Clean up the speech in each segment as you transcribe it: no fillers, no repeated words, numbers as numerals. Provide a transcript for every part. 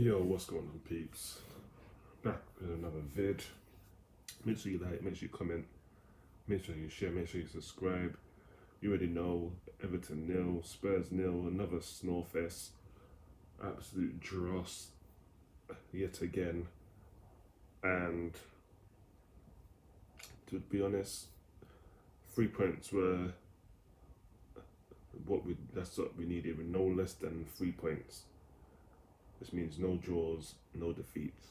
Yo, what's going on, peeps? Back with another vid. Make sure you like, make sure you comment, make sure you share, make sure you subscribe. You already know Everton nil, Spurs nil, another snowfest, absolute dross yet again. And to be honest, 3 points were that's what we needed, with no less than 3 points. This means no draws, no defeats.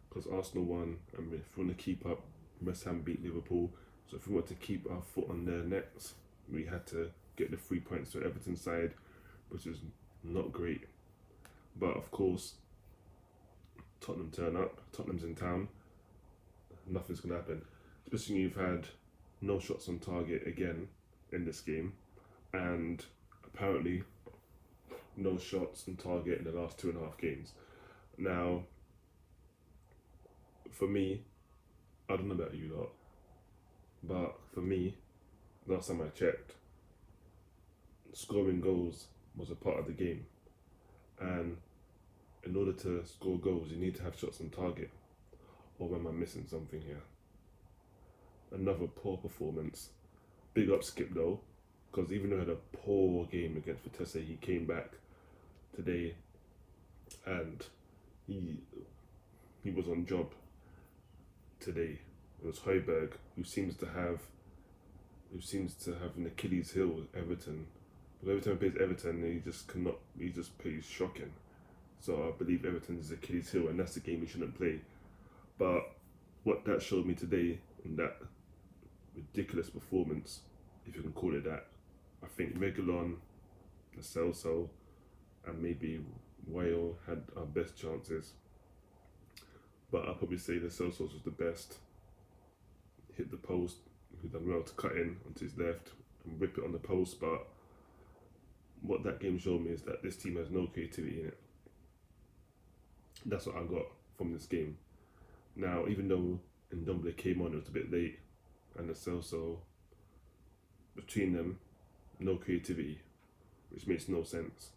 Because Arsenal won, and if we want to keep up, West Ham beat Liverpool. So if we want to keep our foot on their necks, we had to get the 3 points to Everton side, which is not great. But of course, Tottenham turn up, Tottenham's in town, nothing's going to happen. Especially when you've had no shots on target again in this game, and apparently no shots on target in the last 2.5 games. Now, for me, I don't know about you lot, but for me, last time I checked, scoring goals was a part of the game. And in order to score goals, you need to have shots on target. Or am I missing something here? Another poor performance. Big up Skip though, because even though he had a poor game against Vitesse, he came back today and he was on job today. It was Højbjerg who seems to have an Achilles heel with Everton. But every time he plays Everton, he just plays shocking. So I believe Everton is Achilles heel, and that's the game he shouldn't play. But what that showed me today in that ridiculous performance, if you can call it that, I think Reguilon, Lo Celso, and maybe Whale had our best chances. But I'll probably say Lo Celso was the best. Hit the post, he done well to cut in onto his left and rip it on the post. But what that game showed me is that this team has no creativity in it. That's what I got from this game. Now, even though Ndombele came on, it was a bit late, and Lo Celso, between them, no creativity, which makes no sense.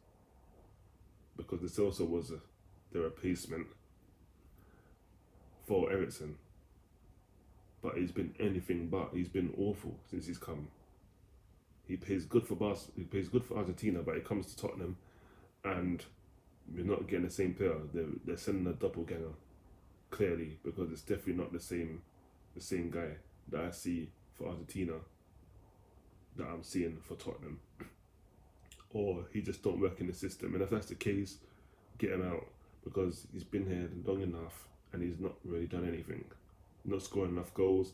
Because Lo Celso was their replacement for Everton. But he's been anything but. He's been awful since he's come. He plays good for Argentina, but he comes to Tottenham, and we're not getting the same player. They're sending a doppelganger, clearly, because it's definitely not the same guy that I see for Argentina that I'm seeing for Tottenham. Or he just don't work in the system. And if that's the case, get him out, because he's been here long enough and he's not really done anything. Not scoring enough goals,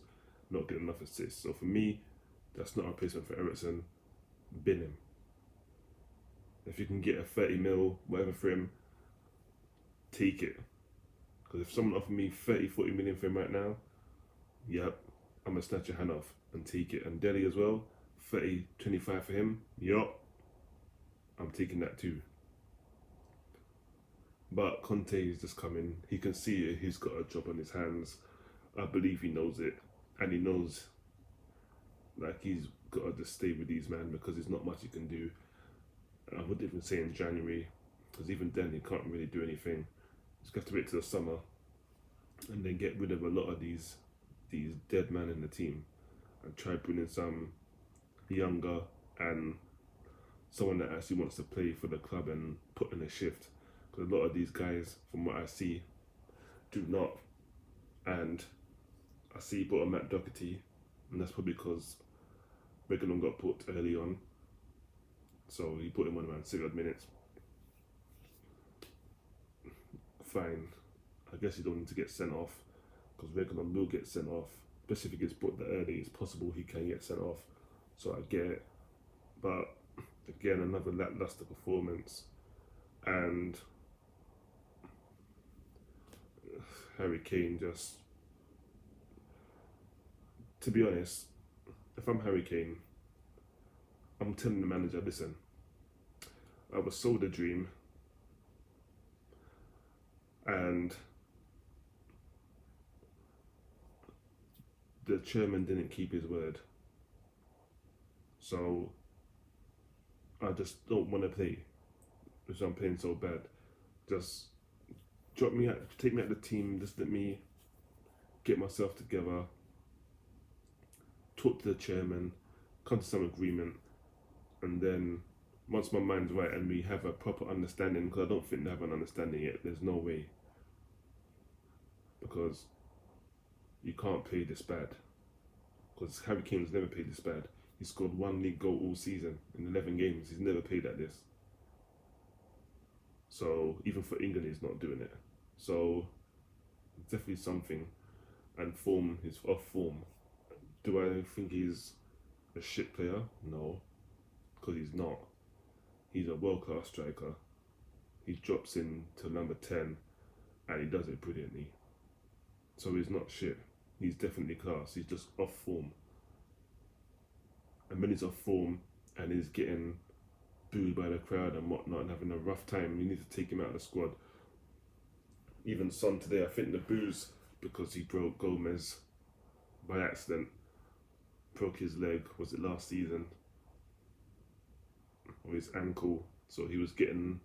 not getting enough assists. So for me, that's not a replacement for Everton. Bin him. If you can get a 30 mil, whatever for him, take it. Because if someone offered me 30, 40 million for him right now, yep, I'm going to snatch your hand off and take it. And Dele as well, 30, 25 for him, yup, I'm taking that too. But Conte is just coming. He can see it. He's got a job on his hands. I believe he knows it. And he knows, like, he's got to just stay with these men, because there's not much he can do. I would even say in January, because even then he can't really do anything. He's got to wait till the summer and then get rid of a lot of these dead men in the team and try bringing some younger and someone that actually wants to play for the club and put in a shift. Because a lot of these guys, from what I see, do not. And I see he brought a Matt Doherty, and that's probably because Reguilon got put early on. So he put him on around 6 odd minutes. Fine. I guess you don't need to get sent off, because Reguilon will get sent off. Especially if he gets put that early, it's possible he can get sent off. So I get it. But again, another lackluster performance. And Harry Kane just, to be honest, if I'm Harry Kane, I'm telling the manager, listen, I was sold a dream, and the chairman didn't keep his word. So I just don't want to play, because I'm playing so bad. Just drop me out, take me out of the team. Just let me get myself together, talk to the chairman, come to some agreement, and then once my mind's right and we have a proper understanding, because I don't think they have an understanding yet. There's no way, because you can't play this bad. Because Harry Kane's never played this bad. He scored one league goal all season in 11 games. He's never played like this. So even for England, he's not doing it. So it's definitely something. And form, he's off form. Do I think he's a shit player? No, because he's not. He's a world-class striker. He drops in to number 10 and he does it brilliantly. So he's not shit. He's definitely class. He's just off form. And when he's off form and he's getting booed by the crowd and whatnot and having a rough time, you need to take him out of the squad. Even Son today, I think the boos because he broke Gomez by accident, broke his leg, was it last season? Or his ankle. So he was getting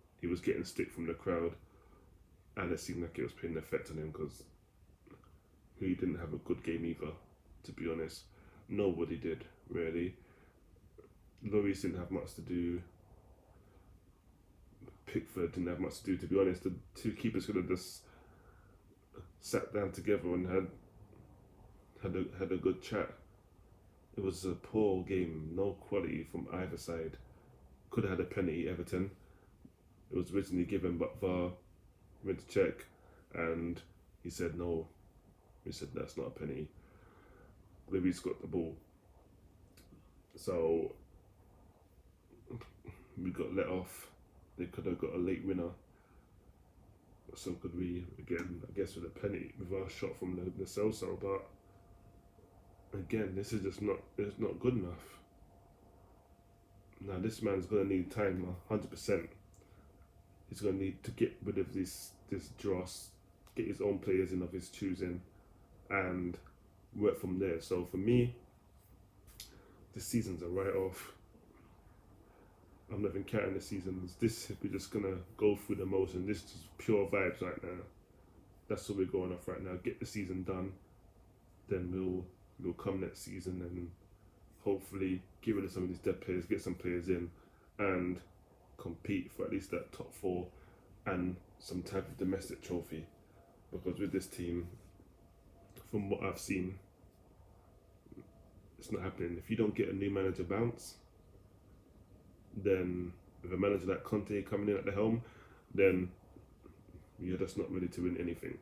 stick from the crowd, and it seemed like it was putting an effect on him because he didn't have a good game either, to be honest. Nobody did, really. Lloris didn't have much to do. Pickford didn't have much to do, to be honest. The two keepers could have just sat down together and had a good chat. It was a poor game, no quality from either side. Could have had a penalty, Everton. It was originally given, but VAR went to check and he said no. He said that's not a penalty. Lloris got the ball. So we got let off. They could have got a late winner. So could we, again, I guess with a penalty, with our shot from the cell, but again, this is just not, it's not good enough. Now this man's gonna need time, 100%. He's gonna need to get rid of this dross, get his own players in of his choosing, and work from there. So for me, this season's a write-off. I'm not even counting the seasons. This, we're just gonna go through the motion. This is pure vibes right now. That's what we're going off right now. Get the season done, then we'll come next season and hopefully get rid of some of these dead players, get some players in, and compete for at least that top 4 and some type of domestic trophy. Because with this team, from what I've seen, it's not happening. If you don't get a new manager bounce, then with a manager like Conte coming in at the helm, then you're just not ready to win anything.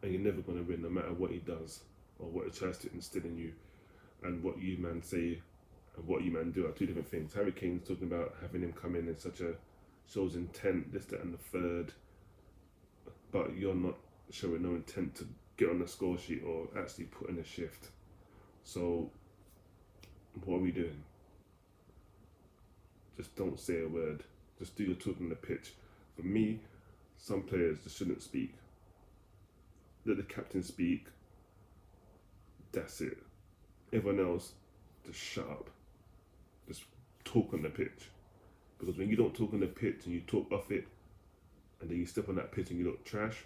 And you're never going to win no matter what he does or what he tries to instill in you. And what you man say and what you man do are two different things. Harry Kane's talking about having him come in such a shows intent, this, that and the third, but you're not showing no intent to get on the score sheet or actually put in a shift. So what are we doing? Just don't say a word. Just do your talking on the pitch. For me, some players just shouldn't speak. Let the captain speak. That's it. Everyone else, just shut up. Just talk on the pitch. Because when you don't talk on the pitch and you talk off it, and then you step on that pitch and you look trash,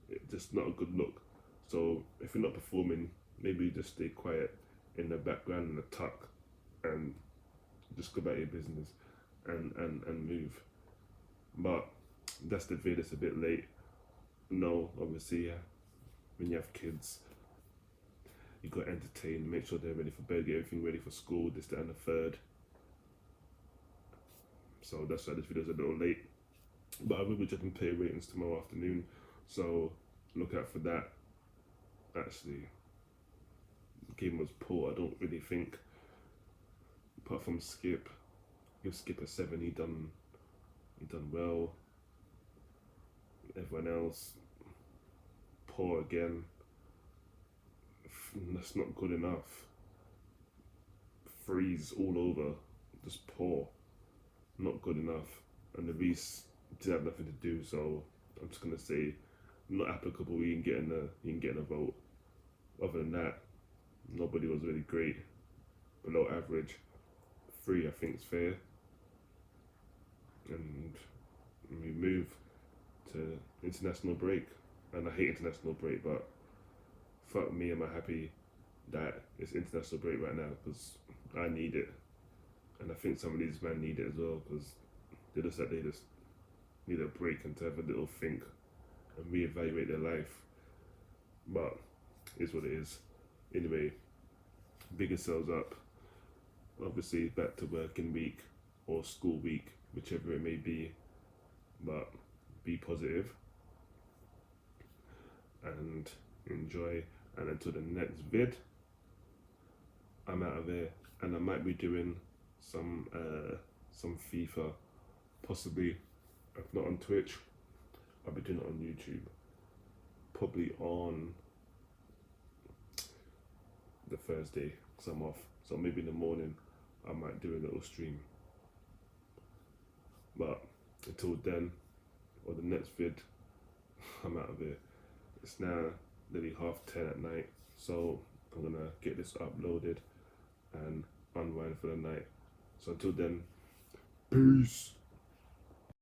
it's just not a good look. So if you're not performing, maybe just stay quiet in the background in the tuck and just go about your business and move. But that's the vid, it's a bit late. No, obviously, when you have kids, you got to entertain, make sure they're ready for bed, get everything ready for school, this, that and the third. So that's why this video's a little late. But I will be checking player ratings tomorrow afternoon, so look out for that. Actually, the game was poor, I don't really think. Apart from Skip, give Skip a 7. He done well. Everyone else, poor again. That's not good enough. Freeze all over, just poor, not good enough. And the Reece did have nothing to do, so I'm just gonna say not applicable. You can get a vote. Other than that, nobody was really great. Below average. 3, I think, is fair. And we move. to international break, and I hate international break, but fuck me, am I happy that it's international break right now because I need it, and I think some of these men need it as well because they just need a break and to have a little think and reevaluate their life. But it's what it is. Anyway, big yourselves up. Obviously, back to working week or school week, whichever it may be. But be positive and enjoy. And until the next vid, I'm out of there, and I might be doing some FIFA, possibly. If not on Twitch, I'll be doing it on YouTube. Probably on the Thursday, because I'm off. So maybe in the morning, I might do a little stream. But until then, or the next vid, I'm out of here. It's now nearly 10:30 at night, so I'm gonna get this uploaded and unwind for the night. So until then, peace.